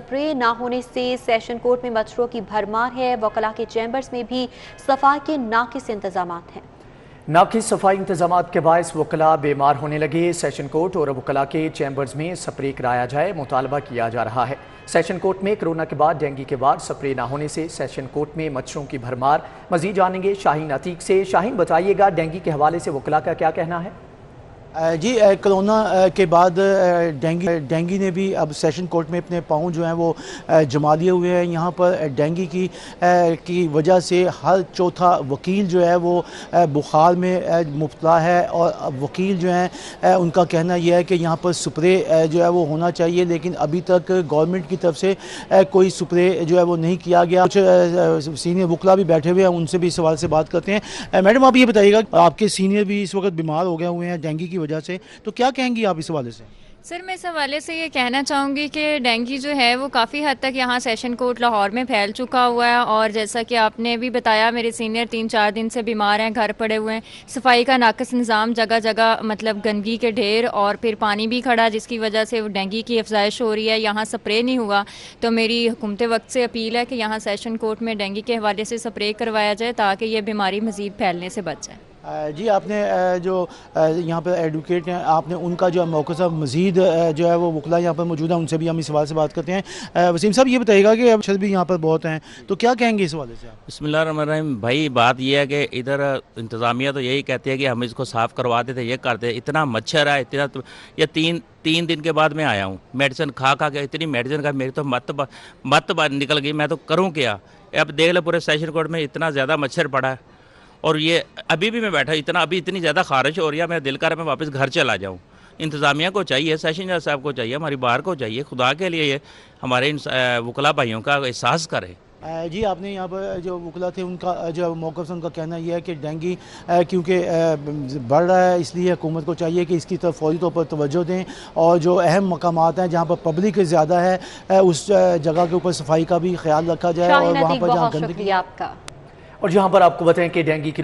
Spray ना होने से सेशन कोर्ट में मच्छरों की भरमार है। वकला के चैम्बर्स में भी सफाई के नाकिस इंतजामात हैं। नाकिस सफाई इंतजामात के बायस वकला बीमार होने लगे। सेशन कोर्ट और वकला के चैम्बर्स में स्प्रे कराया जाए, मुतालबा किया जा रहा है। सेशन कोर्ट में कोरोना के बाद डेंगू के बाद स्प्रे ना होने से सेशन कोर्ट में मच्छरों की भरमार। मजीद जानेंगे शाहीन अतीक से। शाहीन, बताइएगा डेंगू के हवाले से वकला का क्या कहना है? जी, कोरोना के बाद डेंगू ने भी अब सेशन कोर्ट में अपने पाँव जो हैं वो जमा लिए हुए हैं। यहाँ पर डेंगू की वजह से हर चौथा वकील जो है वो बुखार में मुब्तला है और वकील जो हैं उनका कहना यह है कि यहाँ पर स्प्रे जो है वो होना चाहिए, लेकिन अभी तक गवर्नमेंट की तरफ से कोई स्प्रे जो है वो नहीं किया गया। कुछ सीनियर वकला भी बैठे हुए हैं, उनसे भी इस सवाल से बात करते हैं। मैडम, आप ये बताइएगा, आपके सीनियर भी इस वक्त बीमार हो गए हुए हैं डेंगू की वजह से, तो क्या कहेंगी आप इस हवाले से? सर, मैं इस हवाले से ये कहना चाहूँगी कि डेंगू जो है वो काफ़ी हद तक यहाँ सेशन कोर्ट लाहौर में फैल चुका हुआ है। और जैसा कि आपने भी बताया, मेरे सीनियर 3-4 दिन से बीमार हैं, घर पड़े हुए हैं। सफाई का नाकिस निज़ाम, जगह जगह मतलब गंदगी के ढेर और फिर पानी भी खड़ा, जिसकी वजह से डेंगू की अफजाइश हो रही है। यहाँ स्प्रे नहीं हुआ, तो मेरी हुकूमत वक्त से अपील है कि यहाँ सेशन कोर्ट में डेंगू के हवाले से स्प्रे करवाया जाए ताकि ये बीमारी मज़ीद फैलने से बच जाए। जी, आपने जो यहाँ पर एडवोकेट हैं, आपने उनका जो मौक़िफ़ मज़ीद जो है वो वकला यहाँ पर मौजूद है, उनसे भी हम इस सवाल से बात करते हैं। वसीम साहब, ये बताइएगा कि मच्छर भी यहाँ पर बहुत हैं, तो क्या कहेंगे इस हवाले से आप? बिस्मिल्लाहिर्रहमानिर्रहीम। भाई, बात यह है कि इधर इंतज़ामिया तो यही कहती है कि हम इसको साफ़ करवा देते, ये करते। इतना मच्छर है, इतना तो ये तीन दिन के बाद मैं आया हूँ। मेडिसिन खा के इतनी मेडिसिन का मेरी तो मत निकल गई। मैं तो करूँ क्या? अब देख लो, पूरे सेशन कोर्ट में इतना ज़्यादा मच्छर पड़ा है और ये अभी भी मैं बैठा इतनी ज़्यादा खारिश हो रही है, मेरा दिल कर मैं वापस घर चला जाऊँ। इंतज़ामिया को चाहिए, सेशन जज साहब को चाहिए, हमारी बार को चाहिए, खुदा के लिए ये हमारे वकला भाइयों का एहसास करे। जी, आपने यहाँ पर जो वकला थे उनका जो मौक़िफ़ उनका कहना यह है कि डेंगू क्योंकि बढ़ रहा है, इसलिए हुकूमत को चाहिए कि इसकी तरफ फौरी तौर पर तवज्जो दें और जो अहम मकामात हैं जहाँ पर पब्लिक ज़्यादा है उस जगह के ऊपर सफाई का भी ख्याल रखा जाए। और वहाँ पर जहाँ गंदगी आपका और जहाँ पर आपको बताएं कि डेंगू की